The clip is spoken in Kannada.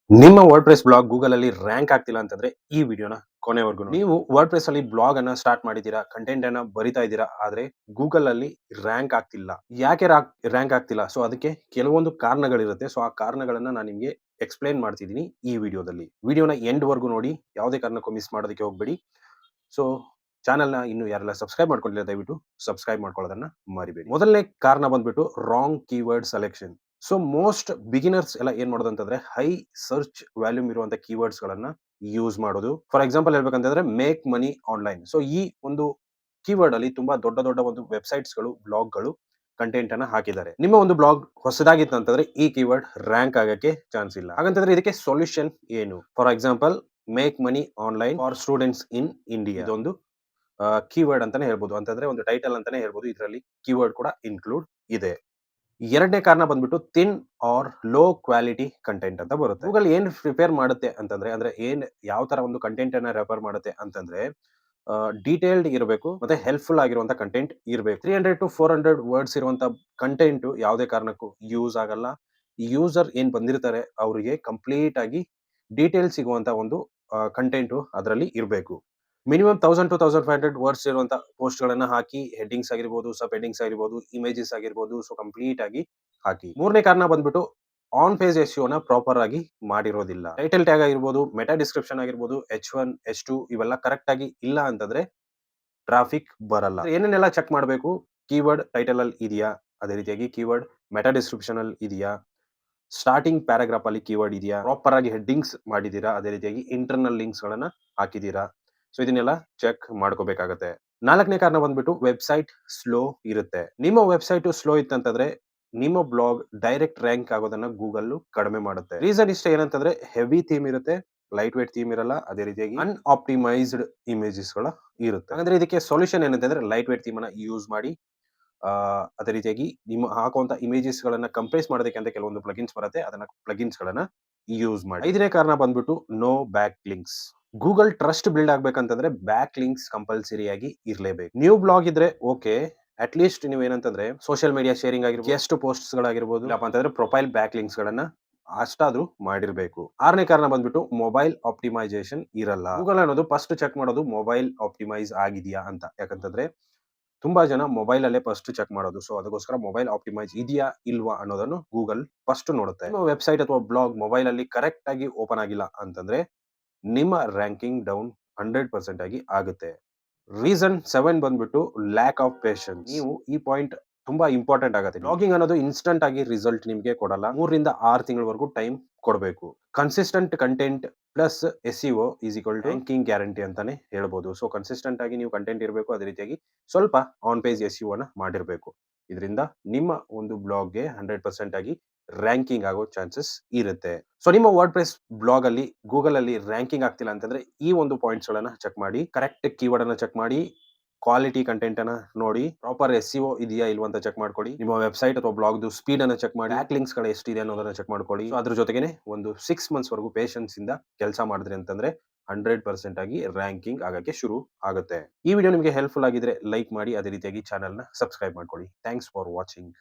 ನಿಮ್ಮ ವರ್ಡ್‌ಪ್ರೆಸ್ ಬ್ಲಾಗ್ ಗೂಗಲಲ್ಲಿ ರ್ಯಾಂಕ್ ಆಗ್ತಿಲ್ಲ ಅಂತಂದ್ರೆ ಈ ವಿಡಿಯೋನ ಕೊನೆವರೆಗೂ ನೋಡಿ. ನೀವು ವರ್ಡ್‌ಪ್ರೆಸ್ ಅಲ್ಲಿ ಬ್ಲಾಗ್ ಅನ್ನ ಸ್ಟಾರ್ಟ್ ಮಾಡಿದ್ದೀರಾ, ಕಂಟೆಂಟ್ ಅನ್ನ ಬರಿತಾ ಇದ್ದೀರಾ, ಆದ್ರೆ ಗೂಗಲ್ ಅಲ್ಲಿ ರ್ಯಾಂಕ್ ಆಗ್ತಿಲ್ಲ. ಯಾಕೆ ರ್ಯಾಂಕ್ ಆಗ್ತಿಲ್ಲ? ಸೊ ಅದಕ್ಕೆ ಕೆಲವೊಂದು ಕಾರಣಗಳಿರುತ್ತೆ. ಸೊ ಆ ಕಾರಣಗಳನ್ನ ನಾನು ನಿಮ್ಗೆ ಎಕ್ಸ್‌ಪ್ಲೇನ್ ಮಾಡ್ತಿದ್ದೀನಿ ಈ ವಿಡಿಯೋದಲ್ಲಿ. ವಿಡಿಯೋನ ಎಂಡ್ ವರೆಗೂ ನೋಡಿ. ಯಾವುದೇ ಕಾರಣಕ್ಕೂ ಮಿಸ್ ಮಾಡೋದಕ್ಕೆ ಹೋಗ್ಬೇಡಿ. ಸೊ ಚಾನೆಲ್‌ನ ಇನ್ನು ಯಾರೆಲ್ಲ ಸಬ್ಸ್ಕ್ರೈಬ್ ಮಾಡ್ಕೊಂಡಿಲ್ಲ ದಯವಿಟ್ಟು ಸಬ್ಸ್ಕ್ರೈಬ್ ಮಾಡ್ಕೊಳ್ಳೋದನ್ನ ಮರಿಬೇಡಿ. ಮೊದಲನೇ ಕಾರಣ ಬಂದ್ಬಿಟ್ಟು wrong keyword selection. So most beginners ಎಲ್ಲ ಏನ್ ಮಾಡೋದು ಅಂತಂದ್ರೆ ಹೈ ಸರ್ಚ್ ವ್ಯಾಲ್ಯೂಮ್ ಇರುವಂತ ಕೀವರ್ಡ್ಸ್ ಗಳನ್ನ ಯೂಸ್ ಮಾಡೋದು. ಫಾರ್ ಎಕ್ಸಾಂಪಲ್ ಹೇಳ್ಬೇಕಂತಂದ್ರೆ ಮೇಕ್ ಮನಿ ಆನ್ಲೈನ್. ಸೊ ಈ ಒಂದು ಕೀವರ್ಡ್ ಅಲ್ಲಿ ತುಂಬಾ ದೊಡ್ಡ ದೊಡ್ಡ ಒಂದು ವೆಬ್ಸೈಟ್ಸ್ ಗಳು, ಬ್ಲಾಗ್ ಗಳು ಕಂಟೆಂಟ್ ಅನ್ನ ಹಾಕಿದ್ದಾರೆ. ನಿಮ್ಮ ಒಂದು ಬ್ಲಾಗ್ ಹೊಸದಾಗಿತ್ತು ಅಂತಂದ್ರೆ ಈ ಕೀವರ್ಡ್ ರ್ಯಾಂಕ್ ಆಗಕ್ಕೆ ಚಾನ್ಸ್ ಇಲ್ಲ. ಹಾಗಂತಂದ್ರೆ ಇದಕ್ಕೆ ಸೊಲ್ಯೂಷನ್ ಏನು? For example make money online for students in India ಇದೊಂದು ಕೀವರ್ಡ್ ಅಂತಾನೆ ಹೇಳ್ಬೋದು. ಅಂತಂದ್ರೆ ಒಂದು ಟೈಟಲ್ ಅಂತಾನೆ ಹೇಳ್ಬೋದು. ಇದರಲ್ಲಿ ಕೀವರ್ಡ್ ಕೂಡ ಇನ್ಕ್ಲೂಡ್ ಇದೆ. ಎರಡನೇ ಕಾರಣ ಬಂದ್ಬಿಟ್ಟು thin or low quality content ಅಂತ ಬರುತ್ತೆ. ಗೂಗಲ್ ಏನ್ ಪ್ರಿಪೇರ್ ಮಾಡುತ್ತೆ ಅಂತಂದ್ರೆ ಅಂದ್ರೆ ಯಾವ ತರ ಒಂದು ಕಂಟೆಂಟ್ ಅನ್ನ ರೆಫರ್ ಮಾಡುತ್ತೆ ಅಂತಂದ್ರೆ ಡೀಟೇಲ್ಡ್ ಇರಬೇಕು ಮತ್ತೆ ಹೆಲ್ಪ್ಫುಲ್ ಆಗಿರುವಂತ ಕಂಟೆಂಟ್ ಇರಬೇಕು. 300 ಟು 400 ವರ್ಡ್ಸ್ ಇರುವಂತ ಕಂಟೆಂಟ್ ಯಾವುದೇ ಕಾರಣಕ್ಕೂ ಯೂಸ್ ಆಗಲ್ಲ. ಯೂಸರ್ ಏನ್ ಬಂದಿರ್ತಾರೆ ಅವರಿಗೆ ಕಂಪ್ಲೀಟ್ ಆಗಿ ಡೀಟೇಲ್ ಸಿಗುವಂತ ಒಂದು ಕಂಟೆಂಟ್ ಅದರಲ್ಲಿ ಇರಬೇಕು. ಮಿನಿಮಮ್ 1000 ಟು 1500 ವರ್ಡ್ಸ್ ಇರುವಂತ ಪೋಸ್ಟ್ ಗಳನ್ನ ಹಾಕಿ ಹೆಡ್ಡಿಂಗ್ಸ್ ಆಗಿರ್ಬೋದು, ಸಬ್ ಹೆಡ್ಡಿಂಗ್ಸ್ ಆಗಿರ್ಬೋದು, ಇಮೇಜಸ್ ಆಗಿರ್ಬೋದು. ಸೊ ಕಂಪ್ಲೀಟ್ ಆಗಿ ಹಾಕಿ. ಮೂರನೇ ಕಾರಣ ಬಂದ್ಬಿಟ್ಟು ಆನ್ ಪೇಜ್ ಎಸ್ಇಒ ಪ್ರಾಪರ್ ಆಗಿ ಮಾಡಿರೋದಿಲ್ಲ. ಟೈಟಲ್ ಟ್ಯಾಗ್ ಆಗಿರ್ಬೋದು, ಮೆಟಾ ಡಿಸ್ಕ್ರಿಪ್ಷನ್ ಆಗಿರ್ಬೋದು, H1 H2 ಇವೆಲ್ಲ ಕರೆಕ್ಟ್ ಆಗಿ ಇಲ್ಲ ಅಂತಂದ್ರೆ ಟ್ರಾಫಿಕ್ ಬರಲ್ಲ. ಏನೇನೆಲ್ಲ ಚೆಕ್ ಮಾಡಬೇಕು? ಕೀವರ್ಡ್ ಟೈಟಲ್ ಅಲ್ಲಿ ಇದೆಯಾ? ಅದೇ ರೀತಿಯಾಗಿ ಕೀವರ್ಡ್ ಮೆಟಾ ಡಿಸ್ಕ್ರಿಪ್ಷನ್ ಅಲ್ಲಿ ಇದೆಯಾ? ಸ್ಟಾರ್ಟಿಂಗ್ ಪ್ಯಾರಾಗ್ರಾಫ್ ಅಲ್ಲಿ ಕೀವರ್ಡ್ ಇದೆಯಾ? ಪ್ರಾಪರ್ ಆಗಿ ಹೆಡ್ಡಿಂಗ್ಸ್ ಮಾಡಿದೀರಾ? ಅದೇ ರೀತಿಯಾಗಿ ಇಂಟರ್ನಲ್ ಲಿಂಕ್ಸ್ ಗಳನ್ನ ಹಾಕಿದೀರಾ? ಸೊ ಇದನ್ನೆಲ್ಲ ಚೆಕ್ ಮಾಡ್ಕೋಬೇಕಾಗತ್ತೆ. ನಾಲ್ಕನೇ ಕಾರಣ ಬಂದ್ಬಿಟ್ಟು ವೆಬ್ಸೈಟ್ ಸ್ಲೋ ಇರುತ್ತೆ. ನಿಮ್ಮ ವೆಬ್ಸೈಟ್ ಸ್ಲೋ ಇತ್ತಂತಂದ್ರೆ ನಿಮ್ಮ ಬ್ಲಾಗ್ ಡೈರೆಕ್ಟ್ ರ್ಯಾಂಕ್ ಆಗೋದನ್ನ ಗೂಗಲ್ ಕಡಿಮೆ ಮಾಡುತ್ತೆ. ರೀಸನ್ ಇಷ್ಟ ಏನಂತಂದ್ರೆ ಹೆವಿ ಥೀಮ್ ಇರುತ್ತೆ, ಲೈಟ್ ವೇಟ್ ಥೀಮ್ ಇರಲ್ಲ, ಅದೇ ರೀತಿಯಾಗಿ ಅನ್ಆಪ್ಟಿಮೈಸ್ಡ್ ಇಮೇಜಸ್ ಗಳ ಇರುತ್ತೆ. ಹಾಗಂದ್ರೆ ಇದಕ್ಕೆ ಸೊಲ್ಯೂಷನ್ ಏನಂತಂದ್ರೆ ಲೈಟ್ ವೇಟ್ ಥೀಮ್ ಅನ್ನ ಯೂಸ್ ಮಾಡಿ. ಅದೇ ರೀತಿಯಾಗಿ ನಿಮ್ಮ ಹಾಕುವಂತ ಇಮೇಜಸ್ ಗಳನ್ನ ಕಂಪ್ರೆಸ್ ಮಾಡೋದಕ್ಕೆ ಅಂತ ಕೆಲವೊಂದು ಪ್ಲಗಿನ್ಸ್ ಬರುತ್ತೆ. ಅದನ್ನ ಪ್ಲಗಿನ್ಸ್ ಗಳನ್ನ ಯೂಸ್ ಮಾಡಿ. ಐದನೇ ಕಾರಣ ಬಂದ್ಬಿಟ್ಟು no back links. Google trust build ಆಗ್ಬೇಕಂತಂದ್ರೆ ಬ್ಯಾಕ್ ಲಿಂಕ್ಸ್ ಕಂಪಲ್ಸರಿ ಆಗಿ ಇರಲೇಬೇಕು. ನ್ಯೂ ಬ್ಲಾಗ್ ಇದ್ರೆ ಓಕೆ, ಅಟ್ ಲೀಸ್ಟ್ ನೀವು ಏನಂತಂದ್ರೆ ಸೋಷಿಯಲ್ ಮೀಡಿಯಾ ಶೇರಿಂಗ್ ಆಗಿರ್ಬೋದು, ಗೆಸ್ಟ್ ಪೋಸ್ಟ್ಸ್ ಗಳಾಗಿರ್ಬೋದು, ಇಲ್ಲಪ್ಪ ಅಂತಂದ್ರೆ ಪ್ರೊಫೈಲ್ ಬ್ಯಾಕ್ ಲಿಂಕ್ಸ್ ಗಳನ್ನ ಅಷ್ಟಾದ್ರೂ ಮಾಡಿರ್ಬೇಕು. ಆರನೇ ಕಾರಣ ಬಂದ್ಬಿಟ್ಟು ಮೊಬೈಲ್ ಆಪ್ಟಿಮೈಸೇಷನ್ ಇರಲ್ಲ. ಗೂಗಲ್ ಅನ್ನೋದು ಫಸ್ಟ್ ಚೆಕ್ ಮಾಡೋದು ಮೊಬೈಲ್ ಆಪ್ಟಿಮೈಸ್ ಆಗಿದೆಯಾ ಅಂತ. ಯಾಕಂತಂದ್ರೆ ತುಂಬಾ ಜನ ಮೊಬೈಲ್ ಅಲ್ಲೇ ಫಸ್ಟ್ ಚೆಕ್ ಮಾಡೋದು. ಸೊ ಅದಕ್ಕೋಸ್ಕರ ಮೊಬೈಲ್ ಆಪ್ಟಿಮೈಸ್ ಇದೆಯಾ ಇಲ್ವಾ ಅನ್ನೋದನ್ನು ಗೂಗಲ್ ಫಸ್ಟ್ ನೋಡುತ್ತೆ. ನಿಮ್ಮ ವೆಬ್ಸೈಟ್ ಅಥವಾ ಬ್ಲಾಗ್ ಮೊಬೈಲ್ ಅಲ್ಲಿ ಕರೆಕ್ಟ್ ಆಗಿ ಓಪನ್ ಆಗಿಲ್ಲ ಅಂತಂದ್ರೆ ನಿಮ್ಮ ರ್ಯಾಂಕಿಂಗ್ ಡೌನ್ 100% ಆಗಿ ಆಗುತ್ತೆ. ರೀಸನ್ 7 ಬಂದ್ಬಿಟ್ಟು ಲ್ಯಾಕ್ ಆಫ್ ಪೇಷನ್ಸ್. ನೀವು ಈ ಪಾಯಿಂಟ್ ತುಂಬಾ ಇಂಪಾರ್ಟೆಂಟ್ ಆಗುತ್ತೆ. ಬ್ಲಾಗಿಂಗ್ ಅನ್ನೋದು ಇನ್ಸ್ಟಂಟ್ ಆಗಿ ರಿಸಲ್ಟ್ ನಿಮಗೆ ಕೊಡಲ್ಲ. 3 ರಿಂದ 6 ತಿಂಗಳವರೆಗೂ ಟೈಮ್ ಕೊಡಬೇಕು. Consistent content plus SEO is equal to ranking guarantee ಅಂತಾನೆ ಹೇಳ್ಬೋದು. ಸೊ ಕನ್ಸಿಸ್ಟೆಂಟ್ ಆಗಿ ನೀವು ಕಂಟೆಂಟ್ ಇರಬೇಕು. ಅದೇ ರೀತಿಯಾಗಿ ಸ್ವಲ್ಪ ಆನ್ ಪೇಜ್ ಎಸ್ಇಒ ನ ಮಾಡಿರಬೇಕು. ಇದರಿಂದ ನಿಮ್ಮ ಒಂದು ಬ್ಲಾಗ್ಗೆ 100% ಆಗಿ ರ್ಯಾಂಕಿಂಗ್ ಆಗೋ ಚಾನ್ಸಸ್ ಇರುತ್ತೆ. ಸೊ ನಿಮ್ಮ ವರ್ಡ್‌ಪ್ರೆಸ್ ಬ್ಲಾಗ್ ಅಲ್ಲಿ ಗೂಗಲ್ ಅಲ್ಲಿ ರ್ಯಾಂಕಿಂಗ್ ಆಗ್ತಿಲ್ಲ ಅಂತಂದ್ರೆ ಈ ಒಂದು ಪಾಯಿಂಟ್ಸ್ ಗಳನ್ನ ಚೆಕ್ ಮಾಡಿ. ಕರೆಕ್ಟ್ ಕೀವರ್ಡ್ ಅನ್ನ ಚೆಕ್ ಮಾಡಿ. ಕ್ವಾಲಿಟಿ ಕಂಟೆಂಟ್ ಅನ್ನ ನೋಡಿ. ಪ್ರಾಪರ್ ಎಸ್ಇಒ ಇದೆಯಾ ಇಲ್ವಾ ಅಂತ ಚೆಕ್ ಮಾಡ್ಕೊಳ್ಳಿ. ನಿಮ್ಮ ವೆಬ್ಸೈಟ್ ಅಥವಾ ಬ್ಲಾಗ್‌ದು ಸ್ಪೀಡ್ ಅನ್ನ ಚೆಕ್ ಮಾಡಿ. ಬ್ಯಾಕ್ ಲಿಂಕ್ಸ್ ಗಳು ಎಷ್ಟಿದೆ ಅನ್ನೋದನ್ನ ಚೆಕ್ ಮಾಡ್ಕೊಳ್ಳಿ. ಸೊ ಅದ್ರ ಜೊತೆಗೇನೆ ಒಂದು 6 ಮಂತ್ಸ್ ವರೆಗೂ ಪೇಷನ್ಸ್ ಇಂದ ಕೆಲಸ ಮಾಡಿದ್ರಿ ಅಂತಂದ್ರೆ 100% ಆಗಿ ರ್ಯಾಂಕಿಂಗ್ ಆಗಕ್ಕೆ ಶುರು ಆಗುತ್ತೆ. ಈ ವಿಡಿಯೋ ನಿಮಗೆ ಹೆಲ್ಪ್‌ಫುಲ್ ಆಗಿದ್ರೆ ಲೈಕ್ ಮಾಡಿ. ಅದೇ ರೀತಿಯಾಗಿ ಚಾನೆಲ್‌ನ ಸಬ್ಸ್ಕ್ರೈಬ್ ಮಾಡ್ಕೊಳ್ಳಿ. Thanks for watching.